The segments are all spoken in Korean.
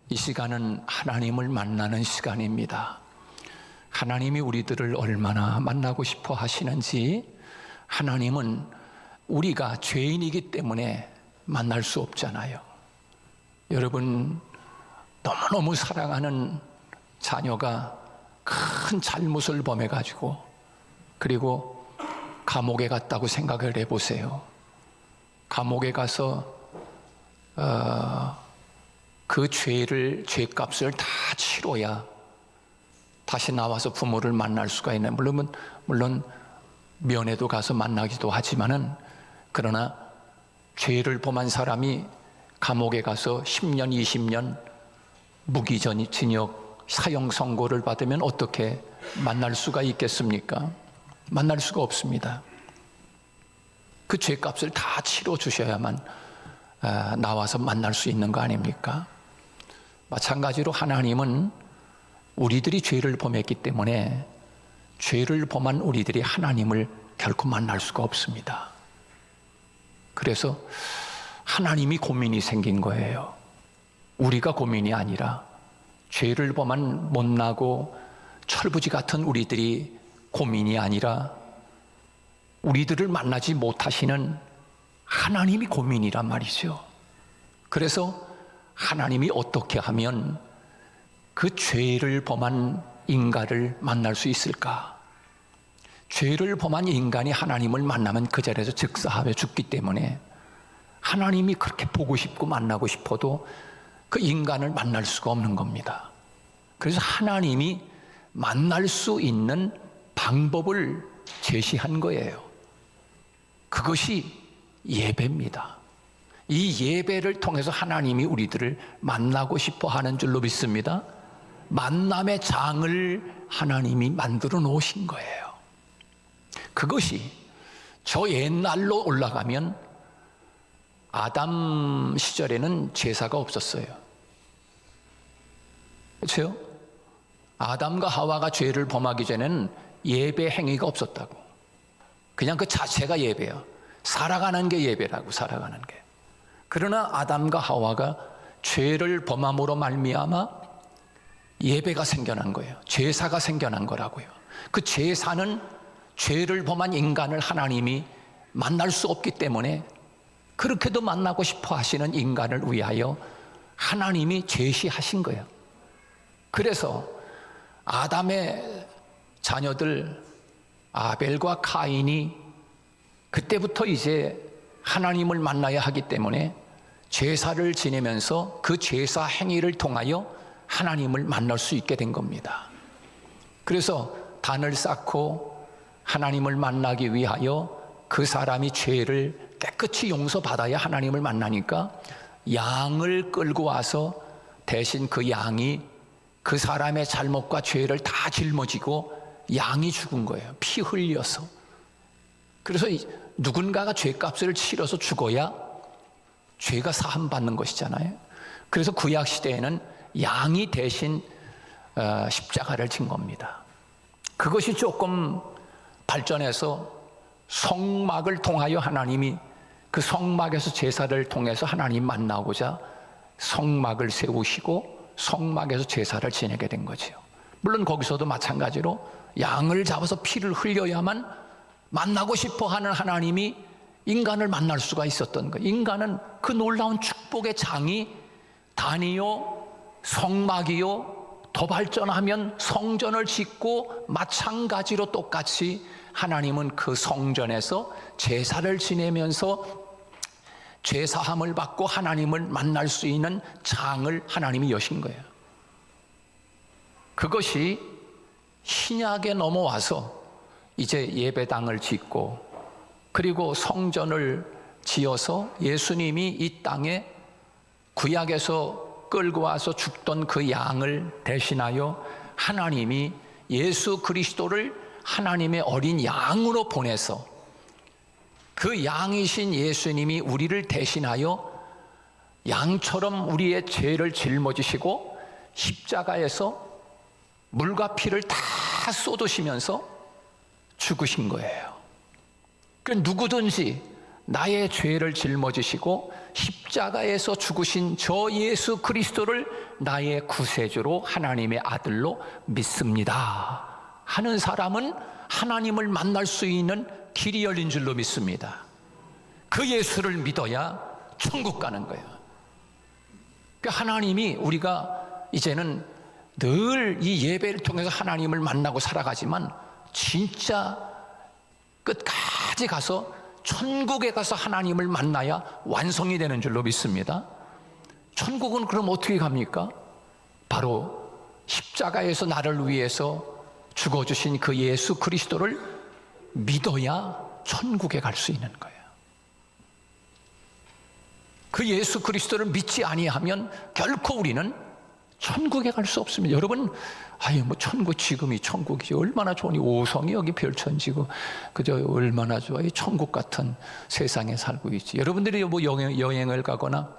이 시간은 하나님을 만나는 시간입니다. 하나님이 우리들을 얼마나 만나고 싶어 하시는지, 하나님은 우리가 죄인이기 때문에 만날 수 없잖아요. 여러분, 너무너무 사랑하는 자녀가 큰 잘못을 범해가지고 그리고 감옥에 갔다고 생각을 해보세요. 감옥에 가서 그 죄값을 다 치러야 다시 나와서 부모를 만날 수가 있는, 물론 면회도 가서 만나기도 하지만은, 그러나 죄를 범한 사람이 감옥에 가서 10년, 20년 무기징역 사형 선고를 받으면 어떻게 만날 수가 있겠습니까? 만날 수가 없습니다. 그 죄값을 다 치러 주셔야만 나와서 만날 수 있는 거 아닙니까? 마찬가지로 하나님은 우리들이 죄를 범했기 때문에 죄를 범한 우리들이 하나님을 결코 만날 수가 없습니다. 그래서 하나님이 고민이 생긴 거예요. 우리가 고민이 아니라 죄를 범한 못나고 철부지 같은 우리들이 고민이 아니라 우리들을 만나지 못하시는 하나님이 고민이란 말이죠. 그래서 하나님이 어떻게 하면 그 죄를 범한 인간을 만날 수 있을까? 죄를 범한 인간이 하나님을 만나면 그 자리에서 즉사하여 죽기 때문에 하나님이 그렇게 보고 싶고 만나고 싶어도 그 인간을 만날 수가 없는 겁니다. 그래서 하나님이 만날 수 있는 방법을 제시한 거예요. 그것이 예배입니다. 이 예배를 통해서 하나님이 우리들을 만나고 싶어 하는 줄로 믿습니다. 만남의 장을 하나님이 만들어 놓으신 거예요. 그것이 저 옛날로 올라가면 아담 시절에는 제사가 없었어요. 그렇죠? 아담과 하와가 죄를 범하기 전에는 예배 행위가 없었다고. 그냥 그 자체가 예배야. 살아가는 게 예배라고, 살아가는 게. 그러나 아담과 하와가 죄를 범함으로 말미암아 예배가 생겨난 거예요. 제사가 생겨난 거라고요. 그 제사는 죄를 범한 인간을 하나님이 만날 수 없기 때문에 그렇게도 만나고 싶어 하시는 인간을 위하여 하나님이 제시하신 거예요. 그래서 아담의 자녀들 아벨과 카인이 그때부터 이제 하나님을 만나야 하기 때문에 제사를 지내면서 그 제사 행위를 통하여 하나님을 만날 수 있게 된 겁니다. 그래서 단을 쌓고 하나님을 만나기 위하여 그 사람이 죄를 깨끗이 용서받아야 하나님을 만나니까 양을 끌고 와서 대신 그 양이 그 사람의 잘못과 죄를 다 짊어지고 양이 죽은 거예요. 피 흘려서. 그래서 누군가가 죄값을 치러서 죽어야 죄가 사함받는 것이잖아요. 그래서 구약 시대에는 양이 대신 십자가를 진 겁니다. 그것이 조금 발전해서 성막을 통하여 하나님이 그 성막에서 제사를 통해서 하나님 만나고자 성막을 세우시고 성막에서 제사를 지내게 된 거죠. 물론 거기서도 마찬가지로 양을 잡아서 피를 흘려야만 만나고 싶어 하는 하나님이 인간을 만날 수가 있었던 거예요. 인간은 그 놀라운 축복의 장이 단이요, 성막이요, 더 발전하면 성전을 짓고 마찬가지로 똑같이 하나님은 그 성전에서 제사를 지내면서 죄사함을 받고 하나님을 만날 수 있는 장을 하나님이 여신 거예요. 그것이 신약에 넘어와서 이제 예배당을 짓고 그리고 성전을 지어서 예수님이 이 땅에 구약에서 끌고 와서 죽던 그 양을 대신하여 하나님이 예수 그리스도를 하나님의 어린 양으로 보내서 그 양이신 예수님이 우리를 대신하여 양처럼 우리의 죄를 짊어지시고 십자가에서 물과 피를 다 쏟으시면서 죽으신 거예요. 그 누구든지 나의 죄를 짊어지시고 십자가에서 죽으신 저 예수 그리스도를 나의 구세주로 하나님의 아들로 믿습니다 하는 사람은 하나님을 만날 수 있는 길이 열린 줄로 믿습니다. 그 예수를 믿어야 천국 가는 거예요. 그러니까 하나님이 우리가 이제는 늘 이 예배를 통해서 하나님을 만나고 살아가지만 진짜 끝까지 가서 천국에 가서 하나님을 만나야 완성이 되는 줄로 믿습니다. 천국은 그럼 어떻게 갑니까? 바로 십자가에서 나를 위해서 죽어주신 그 예수 그리스도를 믿어야 천국에 갈 수 있는 거예요. 그 예수 그리스도를 믿지 아니하면 결코 우리는 천국에 갈 수 없습니다. 여러분, 천국, 지금이 천국이지. 얼마나 좋으니, 오성이 여기 펼쳐지고, 그저 얼마나 좋아. 이 천국 같은 세상에 살고 있지. 여러분들이 뭐 여행을 가거나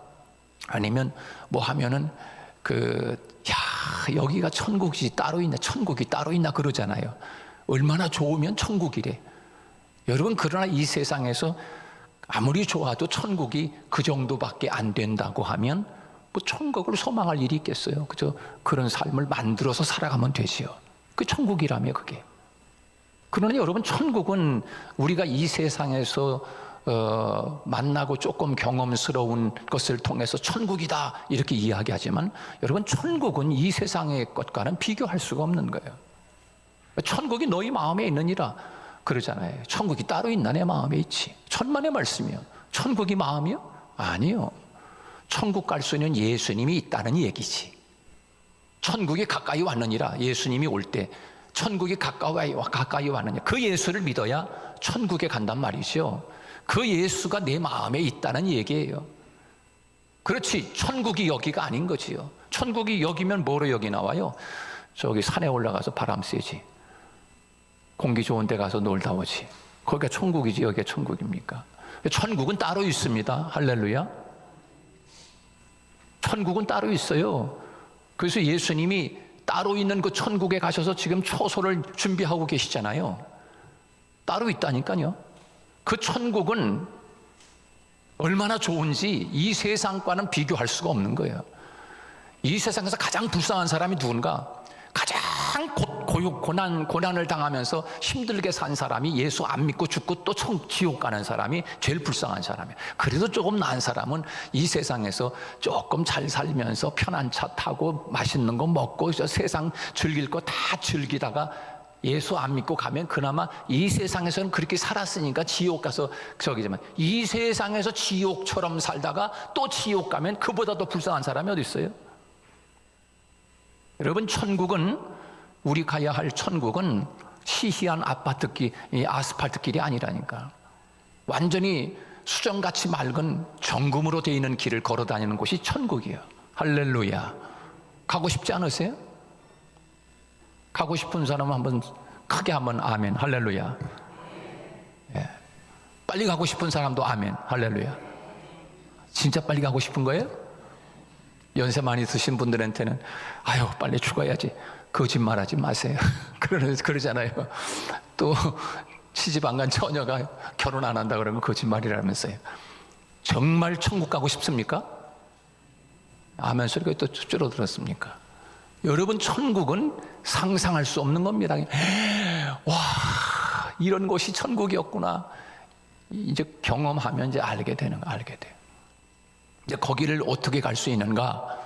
아니면 뭐 하면은 여기가 천국이지, 따로 있나, 천국이 따로 있나 그러잖아요. 얼마나 좋으면 천국이래. 여러분, 그러나 이 세상에서 아무리 좋아도 천국이 그 정도밖에 안 된다고 하면 뭐 천국을 소망할 일이 있겠어요? 그저 그런 삶을 만들어서 살아가면 되지요. 그 천국이라며 그게. 그러나 여러분, 천국은 우리가 이 세상에서 만나고 조금 경험스러운 것을 통해서 천국이다 이렇게 이야기하지만, 여러분, 천국은 이 세상의 것과는 비교할 수가 없는 거예요. 천국이 너희 마음에 있느니라 그러잖아요. 천국이 따로 있나? 내 마음에 있지. 천만의 말씀이요. 천국이 마음이요? 아니요. 천국 갈 수 있는 예수님이 있다는 얘기지. 천국이 가까이 왔느니라. 예수님이 올 때 천국이 가까이 왔느냐. 그 예수를 믿어야 천국에 간단 말이죠. 그 예수가 내 마음에 있다는 얘기예요. 그렇지, 천국이 여기가 아닌 거지요. 천국이 여기면 뭐로 여기 나와요? 저기 산에 올라가서 바람 쐬지, 공기 좋은 데 가서 놀다 오지. 거기가 천국이지, 여기가 천국입니까? 천국은 따로 있습니다. 할렐루야. 천국은 따로 있어요. 그래서 예수님이 따로 있는 그 천국에 가셔서 지금 초소를 준비하고 계시잖아요. 따로 있다니까요. 그 천국은 얼마나 좋은지 이 세상과는 비교할 수가 없는 거예요. 이 세상에서 가장 불쌍한 사람이 누군가? 가장 고난을 당하면서 힘들게 산 사람이, 예수 안 믿고 죽고 또 지옥 가는 사람이 제일 불쌍한 사람이에요. 그래도 조금 나은 사람은 이 세상에서 조금 잘 살면서 편한 차 타고 맛있는 거 먹고 세상 즐길 거 다 즐기다가 예수 안 믿고 가면 그나마 이 세상에서는 그렇게 살았으니까 지옥 가서 저기지만, 이 세상에서 지옥처럼 살다가 또 지옥 가면 그보다 더 불쌍한 사람이 어디 있어요? 여러분, 천국은, 우리 가야 할 천국은 시시한 아스팔트 길이 아니라니까. 완전히 수정같이 맑은 정금으로 되어 있는 길을 걸어 다니는 곳이 천국이에요. 할렐루야. 가고 싶지 않으세요? 가고 싶은 사람은 한번 크게 한번 아멘. 할렐루야. 예. 빨리 가고 싶은 사람도 아멘. 할렐루야. 진짜 빨리 가고 싶은 거예요? 연세 많이 드신 분들한테는 빨리 죽어야지, 거짓말하지 마세요. 그러잖아요. 또 시집 안 간 처녀가 결혼 안 한다 그러면 거짓말이라면서요. 정말 천국 가고 싶습니까? 아멘 소리가 또 줄어들었습니까? 여러분, 천국은 상상할 수 없는 겁니다. 와, 이런 곳이 천국이었구나. 이제 경험하면 이제 알게 돼요. 이제 거기를 어떻게 갈 수 있는가?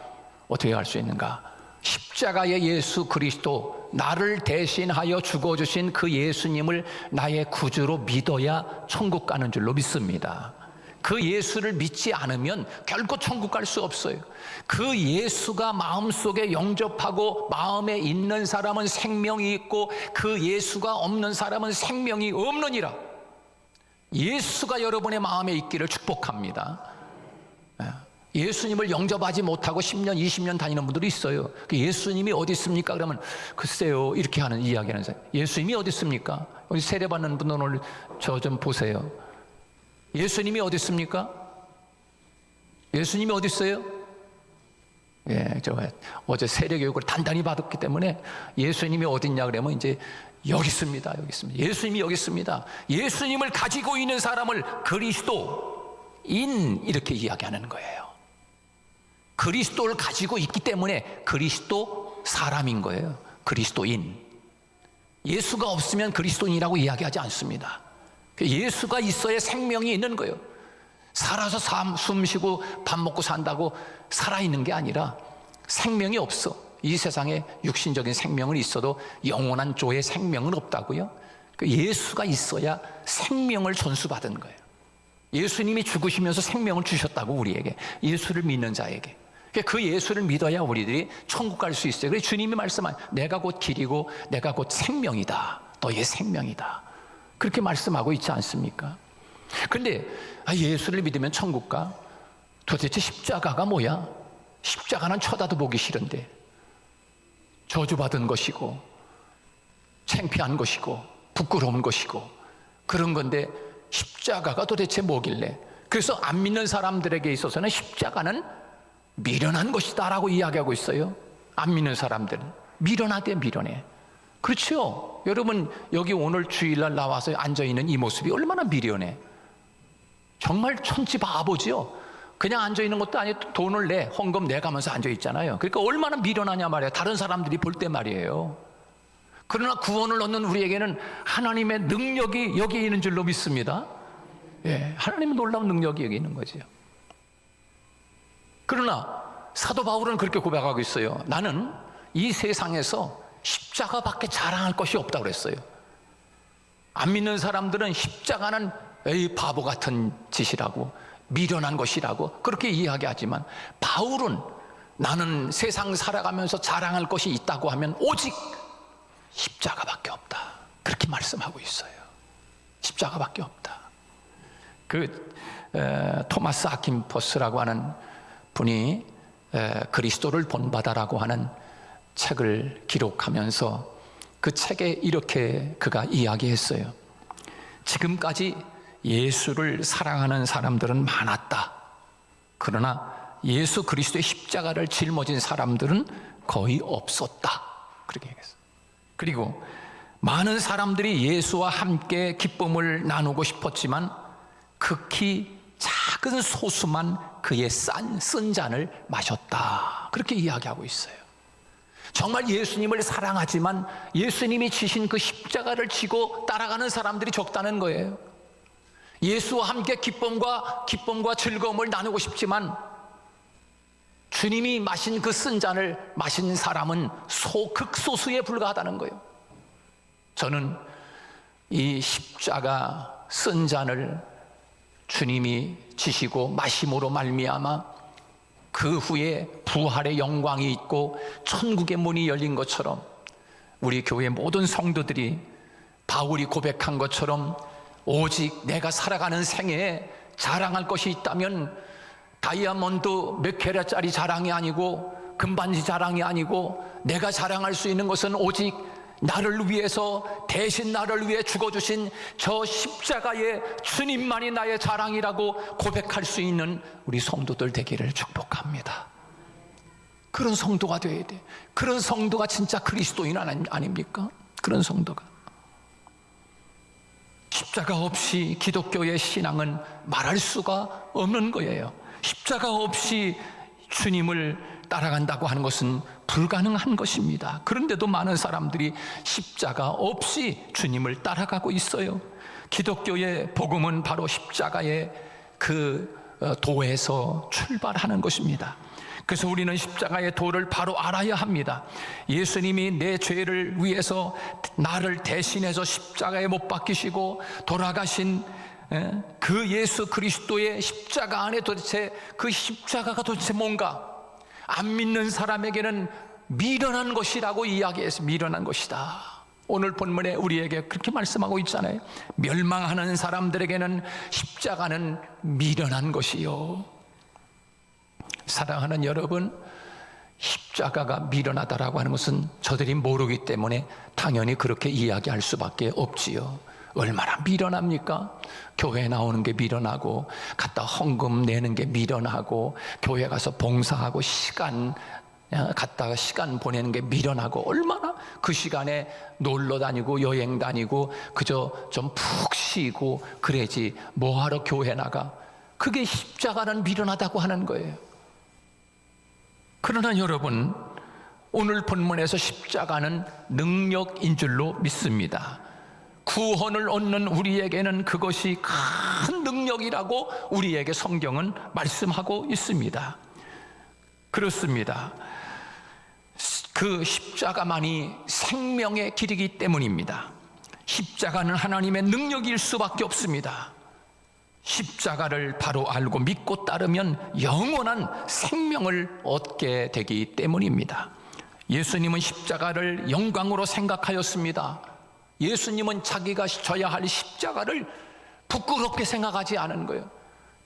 십자가의 예수 그리스도, 나를 대신하여 죽어주신 그 예수님을 나의 구주로 믿어야 천국 가는 줄로 믿습니다. 그 예수를 믿지 않으면 결코 천국 갈 수 없어요. 그 예수가 마음속에 영접하고 마음에 있는 사람은 생명이 있고, 그 예수가 없는 사람은 생명이 없느니라. 예수가 여러분의 마음에 있기를 축복합니다. 예수님을 영접하지 못하고 10년, 20년 다니는 분들이 있어요. 예수님이 어디 있습니까? 그러면 글쎄요, 이렇게 하는 이야기하는 사람. 예수님이 어디 있습니까? 우리 세례받는 분들 오늘 저 좀 보세요. 예수님이 어디 있습니까? 예수님이 어디 있어요? 예, 저 어제 세례 교육을 단단히 받았기 때문에 예수님이 어딨냐 그러면 이제 여기 있습니다. 여기 있습니다. 예수님이 여기 있습니다. 예수님을 가지고 있는 사람을 그리스도인 이렇게 이야기하는 거예요. 그리스도를 가지고 있기 때문에 그리스도 사람인 거예요. 그리스도인. 예수가 없으면 그리스도인이라고 이야기하지 않습니다. 예수가 있어야 생명이 있는 거예요. 살아서 숨 쉬고 밥 먹고 산다고 살아있는 게 아니라 생명이 없어. 이 세상에 육신적인 생명은 있어도 영원한 조의 생명은 없다고요. 예수가 있어야 생명을 전수받은 거예요. 예수님이 죽으시면서 생명을 주셨다고 우리에게, 예수를 믿는 자에게. 그 예수를 믿어야 우리들이 천국 갈 수 있어요. 그래서 주님이 말씀한 내가 곧 길이고 내가 곧 생명이다. 너의 생명이다. 그렇게 말씀하고 있지 않습니까? 그런데 예수를 믿으면 천국 가? 도대체 십자가가 뭐야? 십자가는 쳐다도 보기 싫은데 저주받은 것이고 창피한 것이고 부끄러운 것이고 그런 건데 십자가가 도대체 뭐길래? 그래서 안 믿는 사람들에게 있어서는 십자가는 미련한 것이다 라고 이야기하고 있어요. 안 믿는 사람들은 미련하대, 미련해. 그렇죠? 여러분 여기 오늘 주일날 나와서 앉아있는 이 모습이 얼마나 미련해. 정말 천지 바보지요. 그냥 앉아있는 것도 아니고 돈을 내, 헌금 내가면서 앉아있잖아요. 그러니까 얼마나 미련하냐 말이에요. 다른 사람들이 볼 때 말이에요. 그러나 구원을 얻는 우리에게는 하나님의 능력이 여기 있는 줄로 믿습니다. 예, 하나님의 놀라운 능력이 여기 있는 거죠. 그러나 사도 바울은 그렇게 고백하고 있어요. 나는 이 세상에서 십자가밖에 자랑할 것이 없다고 그랬어요. 안 믿는 사람들은 십자가는 에이 바보 같은 짓이라고, 미련한 것이라고 그렇게 이야기하지만 바울은 나는 세상 살아가면서 자랑할 것이 있다고 하면 오직 십자가밖에 없다. 그렇게 말씀하고 있어요. 십자가밖에 없다. 토마스 아킨포스라고 하는 분이 그리스도를 본받아라고 하는 책을 기록하면서 그 책에 이렇게 그가 이야기했어요. 지금까지 예수를 사랑하는 사람들은 많았다. 그러나 예수 그리스도의 십자가를 짊어진 사람들은 거의 없었다. 그렇게 얘기했어요. 그리고 많은 사람들이 예수와 함께 기쁨을 나누고 싶었지만 극히 작은 소수만 그의 쓴 잔을 마셨다. 그렇게 이야기하고 있어요. 정말 예수님을 사랑하지만 예수님이 지신 그 십자가를 지고 따라가는 사람들이 적다는 거예요. 예수와 함께 기쁨과 즐거움을 나누고 싶지만 주님이 마신 그 쓴 잔을 마신 사람은 극소수에 불과하다는 거예요. 저는 이 십자가 쓴 잔을 주님이 지시고 마심으로 말미암아 그 후에 부활의 영광이 있고 천국의 문이 열린 것처럼 우리 교회 모든 성도들이 바울이 고백한 것처럼 오직 내가 살아가는 생애에 자랑할 것이 있다면 다이아몬드 몇 캐럿짜리 자랑이 아니고 금반지 자랑이 아니고 내가 자랑할 수 있는 것은 오직 나를 위해서 대신 나를 위해 죽어주신 저 십자가의 주님만이 나의 자랑이라고 고백할 수 있는 우리 성도들 되기를 축복합니다. 그런 성도가 되어야 돼. 그런 성도가 진짜 그리스도인 아닙니까? 그런 성도가. 십자가 없이 기독교의 신앙은 말할 수가 없는 거예요. 십자가 없이 주님을 따라간다고 하는 것은 불가능한 것입니다. 그런데도 많은 사람들이 십자가 없이 주님을 따라가고 있어요. 기독교의 복음은 바로 십자가의 그 도에서 출발하는 것입니다. 그래서 우리는 십자가의 도를 바로 알아야 합니다. 예수님이 내 죄를 위해서 나를 대신해서 십자가에 못 박히시고 돌아가신 그 예수 그리스도의 십자가 안에 도대체 그 십자가가 도대체 뭔가 안 믿는 사람에게는 미련한 것이라고 이야기해서 미련한 것이다. 오늘 본문에 우리에게 그렇게 말씀하고 있잖아요. 멸망하는 사람들에게는 십자가는 미련한 것이요. 사랑하는 여러분, 십자가가 미련하다라고 하는 것은 저들이 모르기 때문에 당연히 그렇게 이야기할 수밖에 없지요. 얼마나 미련합니까? 교회 나오는 게 미련하고, 갔다 헌금 내는 게 미련하고, 교회 가서 봉사하고 갔다가 시간 보내는 게 미련하고, 얼마나 그 시간에 놀러 다니고 여행 다니고 그저 좀 푹 쉬고 그래지 뭐하러 교회 나가. 그게 십자가는 미련하다고 하는 거예요. 그러나 여러분, 오늘 본문에서 십자가는 능력인 줄로 믿습니다. 구원을 얻는 우리에게는 그것이 큰 능력이라고 우리에게 성경은 말씀하고 있습니다. 그렇습니다. 그 십자가만이 생명의 길이기 때문입니다. 십자가는 하나님의 능력일 수밖에 없습니다. 십자가를 바로 알고 믿고 따르면 영원한 생명을 얻게 되기 때문입니다. 예수님은 십자가를 영광으로 생각하였습니다. 예수님은 자기가 져야 할 십자가를 부끄럽게 생각하지 않은 거예요.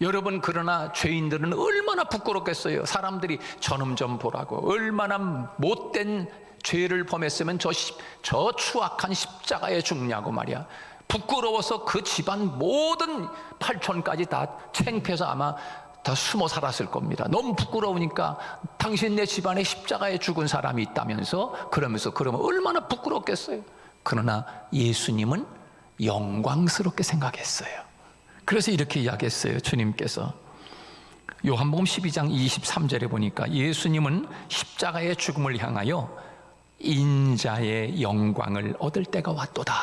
여러분, 그러나 죄인들은 얼마나 부끄럽겠어요. 사람들이 저놈 좀 보라고, 얼마나 못된 죄를 범했으면 저 추악한 십자가에 죽냐고 말이야. 부끄러워서 그 집안 모든 팔촌까지 다 창피해서 아마 다 숨어 살았을 겁니다. 너무 부끄러우니까 당신 내 집안에 십자가에 죽은 사람이 있다면서 그러면 얼마나 부끄럽겠어요. 그러나 예수님은 영광스럽게 생각했어요. 그래서 이렇게 이야기했어요. 주님께서 요한복음 12장 23절에 보니까 예수님은 십자가의 죽음을 향하여 인자의 영광을 얻을 때가 왔도다.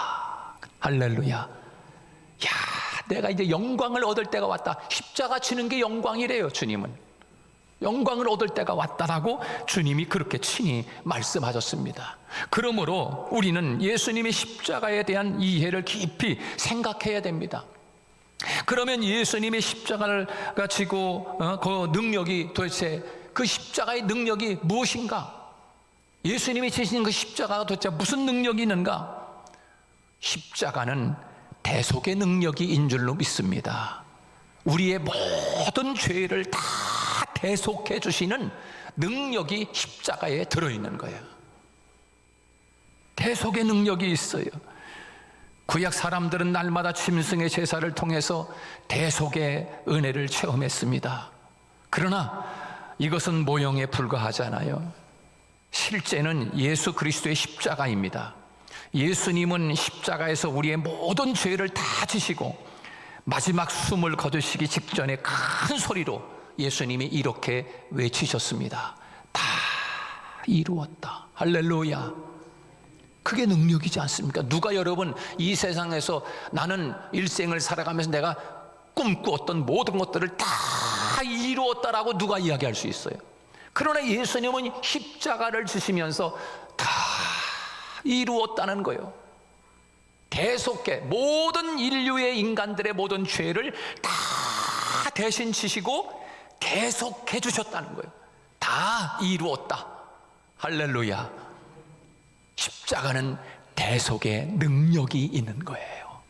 할렐루야. 야, 내가 이제 영광을 얻을 때가 왔다. 십자가 지는 게 영광이래요. 주님은 영광을 얻을 때가 왔다라고 주님이 그렇게 친히 말씀하셨습니다. 그러므로 우리는 예수님의 십자가에 대한 이해를 깊이 생각해야 됩니다. 그러면 예수님의 십자가를 지고 그 능력이 도대체, 그 십자가의 능력이 무엇인가? 예수님이 지신 그 십자가가 도대체 무슨 능력이 있는가? 십자가는 대속의 능력이 인 줄로 믿습니다. 우리의 모든 죄를 다 대속해 주시는 능력이 십자가에 들어있는 거예요. 대속의 능력이 있어요. 구약 사람들은 날마다 짐승의 제사를 통해서 대속의 은혜를 체험했습니다. 그러나 이것은 모형에 불과하잖아요. 실제는 예수 그리스도의 십자가입니다. 예수님은 십자가에서 우리의 모든 죄를 다 지시고 마지막 숨을 거두시기 직전에 큰 소리로 예수님이 이렇게 외치셨습니다. 다 이루었다. 할렐루야. 그게 능력이지 않습니까? 누가 여러분 이 세상에서 나는 일생을 살아가면서 내가 꿈꾸었던 모든 것들을 다 이루었다라고 누가 이야기할 수 있어요? 그러나 예수님은 십자가를 지시면서 다 이루었다는 거예요. 대속해, 모든 인류의 인간들의 모든 죄를 다 대신 지시고 대속해 주셨다는 거예요. 다 이루었다. 할렐루야. 십자가는 대속의 능력이 있는 거예요.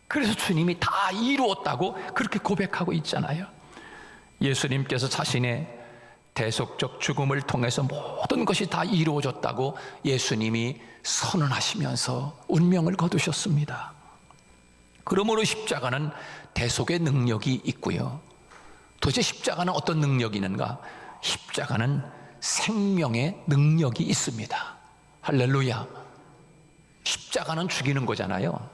그래서 주님이 다 이루었다고 그렇게 고백하고 있잖아요. 예수님께서 자신의 대속적 죽음을 통해서 모든 것이 다 이루어졌다고 예수님이 선언하시면서 운명을 거두셨습니다. 그러므로 십자가는 대속의 능력이 있고요. 도대체 십자가는 어떤 능력이 있는가? 십자가는 생명의 능력이 있습니다. 할렐루야. 십자가는 죽이는 거잖아요.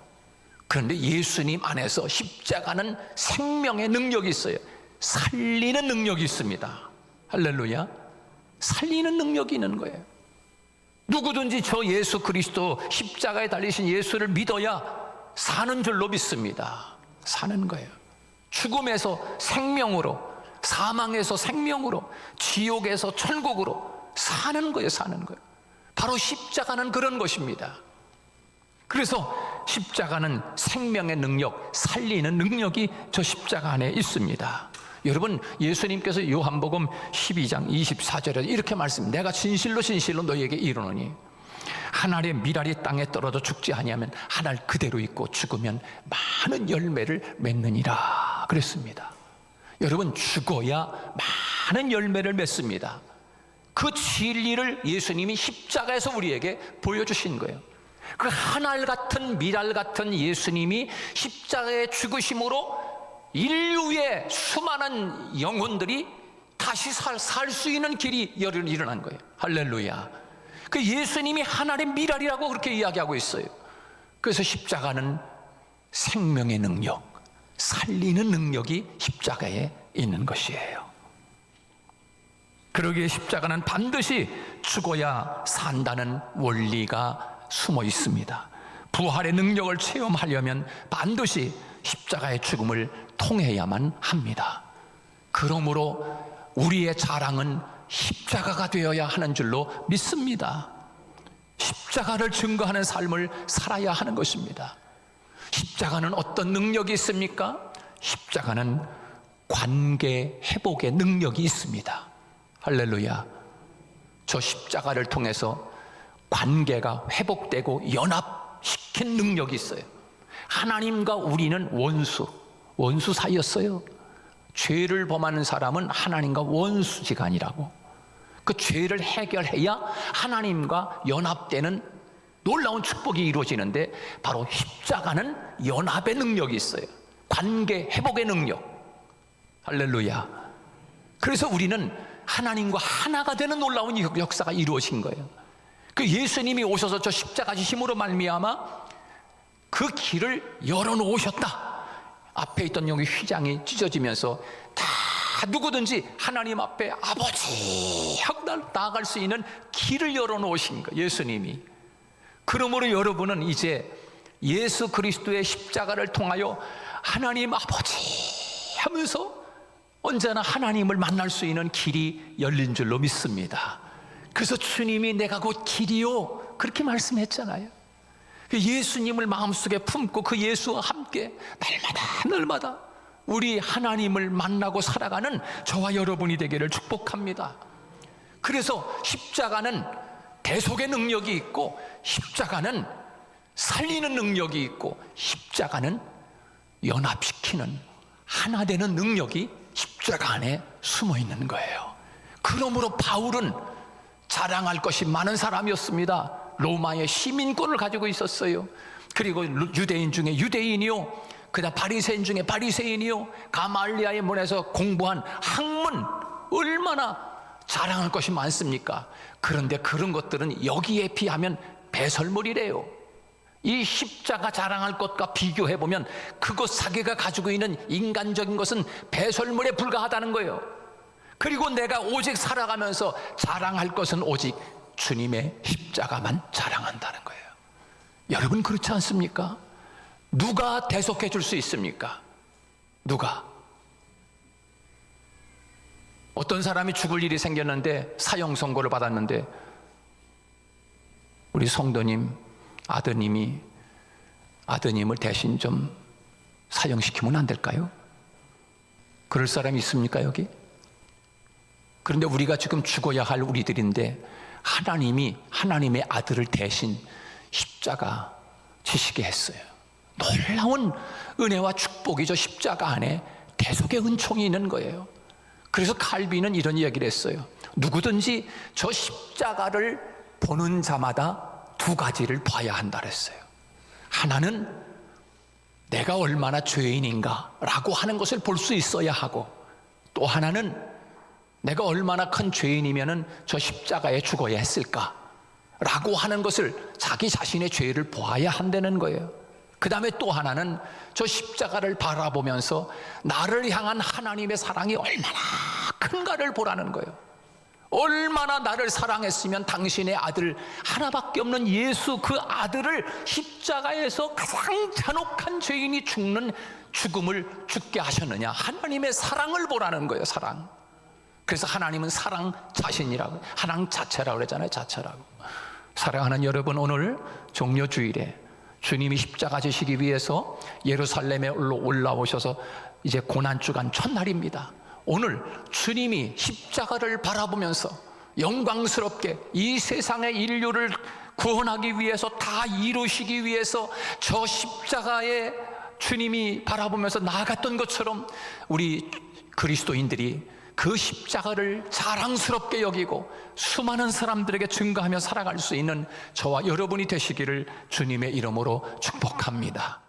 그런데 예수님 안에서 십자가는 생명의 능력이 있어요. 살리는 능력이 있습니다. 할렐루야. 살리는 능력이 있는 거예요. 누구든지 저 예수 그리스도 십자가에 달리신 예수를 믿어야 사는 줄로 믿습니다. 사는 거예요. 죽음에서 생명으로, 사망에서 생명으로, 지옥에서 천국으로 사는 거예요. 사는 거예요. 바로 십자가는 그런 것입니다. 그래서 십자가는 생명의 능력, 살리는 능력이 저 십자가 안에 있습니다. 여러분, 예수님께서 요한복음 12장 24절에 이렇게 말씀합니다. 내가 진실로 진실로 너희에게 이르노니 한 알의 밀알이 땅에 떨어져 죽지 아니하면 한 알 그대로 있고 죽으면 많은 열매를 맺느니라 그랬습니다. 여러분, 죽어야 많은 열매를 맺습니다. 그 진리를 예수님이 십자가에서 우리에게 보여주신 거예요. 그 한알 같은 미랄 같은 예수님이 십자가에 죽으심으로 인류의 수많은 영혼들이 다시 살 수 있는 길이 일어난 거예요. 할렐루야. 그 예수님이 하나의 미랄이라고 그렇게 이야기하고 있어요. 그래서 십자가는 생명의 능력, 살리는 능력이 십자가에 있는 것이에요. 그러기에 십자가는 반드시 죽어야 산다는 원리가 숨어 있습니다. 부활의 능력을 체험하려면 반드시 십자가의 죽음을 통해야만 합니다. 그러므로 우리의 자랑은 십자가가 되어야 하는 줄로 믿습니다. 십자가를 증거하는 삶을 살아야 하는 것입니다. 십자가는 어떤 능력이 있습니까? 십자가는 관계 회복의 능력이 있습니다. 할렐루야. 저 십자가를 통해서 관계가 회복되고 연합시킨 능력이 있어요. 하나님과 우리는 원수 사이였어요. 죄를 범하는 사람은 하나님과 원수지간이라고. 그 죄를 해결해야 하나님과 연합되는 놀라운 축복이 이루어지는데, 바로 십자가는 연합의 능력이 있어요. 관계 회복의 능력. 할렐루야. 그래서 우리는 하나님과 하나가 되는 놀라운 역사가 이루어진 거예요. 그 예수님이 오셔서 저 십자가 지심으로 말미암아 그 길을 열어놓으셨다. 앞에 있던 여기 휘장이 찢어지면서 다 누구든지 하나님 앞에 아버지 하고 나아갈 수 있는 길을 열어놓으신 거예요, 예수님이. 그러므로 여러분은 이제 예수 그리스도의 십자가를 통하여 하나님 아버지 하면서 언제나 하나님을 만날 수 있는 길이 열린 줄로 믿습니다. 그래서 주님이 내가 곧 길이요 그렇게 말씀했잖아요. 예수님을 마음속에 품고 그 예수와 함께 날마다 우리 하나님을 만나고 살아가는 저와 여러분이 되기를 축복합니다. 그래서 십자가는 대속의 능력이 있고, 십자가는 살리는 능력이 있고, 십자가는 연합시키는 하나 되는 능력이 십자가 안에 숨어 있는 거예요. 그러므로 바울은 자랑할 것이 많은 사람이었습니다. 로마의 시민권을 가지고 있었어요. 그리고 유대인 중에 유대인이요, 그다음 바리새인 중에 바리새인이요, 가말리아의 문에서 공부한 학문, 얼마나 자랑할 것이 많습니까? 그런데 그런 것들은 여기에 비하면 배설물이래요. 이 십자가 자랑할 것과 비교해보면 그것 자기가 가지고 있는 인간적인 것은 배설물에 불과하다는 거예요. 그리고 내가 오직 살아가면서 자랑할 것은 오직 주님의 십자가만 자랑한다는 거예요. 여러분 그렇지 않습니까? 누가 대속해 줄 수 있습니까? 누가? 어떤 사람이 죽을 일이 생겼는데 사형 선고를 받았는데 우리 성도님 아드님을 대신 좀 사형시키면 안 될까요? 그럴 사람이 있습니까 여기? 그런데 우리가 지금 죽어야 할 우리들인데 하나님이 하나님의 아들을 대신 십자가 지시게 했어요. 놀라운 은혜와 축복이 저 십자가 안에 대속의 은총이 있는 거예요. 그래서 칼빈은 이런 이야기를 했어요. 누구든지 저 십자가를 보는 자마다 두 가지를 봐야 한다 그랬어요. 하나는 내가 얼마나 죄인인가 라고 하는 것을 볼 수 있어야 하고, 또 하나는 내가 얼마나 큰 죄인이면은 저 십자가에 죽어야 했을까 라고 하는 것을 자기 자신의 죄를 보아야 한다는 거예요. 그 다음에 또 하나는 저 십자가를 바라보면서 나를 향한 하나님의 사랑이 얼마나 큰가를 보라는 거예요. 얼마나 나를 사랑했으면 당신의 아들 하나밖에 없는 예수 그 아들을 십자가에서 가장 잔혹한 죄인이 죽는 죽음을 죽게 하셨느냐. 하나님의 사랑을 보라는 거예요. 사랑. 그래서 하나님은 사랑 자신이라고, 하나님 자체라고 그랬잖아요. 자체라고. 사랑하는 여러분, 오늘 종려주일에 주님이 십자가 지시기 위해서 예루살렘에 올라오셔서 이제 고난주간 첫날입니다. 오늘 주님이 십자가를 바라보면서 영광스럽게 이 세상의 인류를 구원하기 위해서, 다 이루시기 위해서 저 십자가에 주님이 바라보면서 나아갔던 것처럼 우리 그리스도인들이 그 십자가를 자랑스럽게 여기고 수많은 사람들에게 증거하며 살아갈 수 있는 저와 여러분이 되시기를 주님의 이름으로 축복합니다.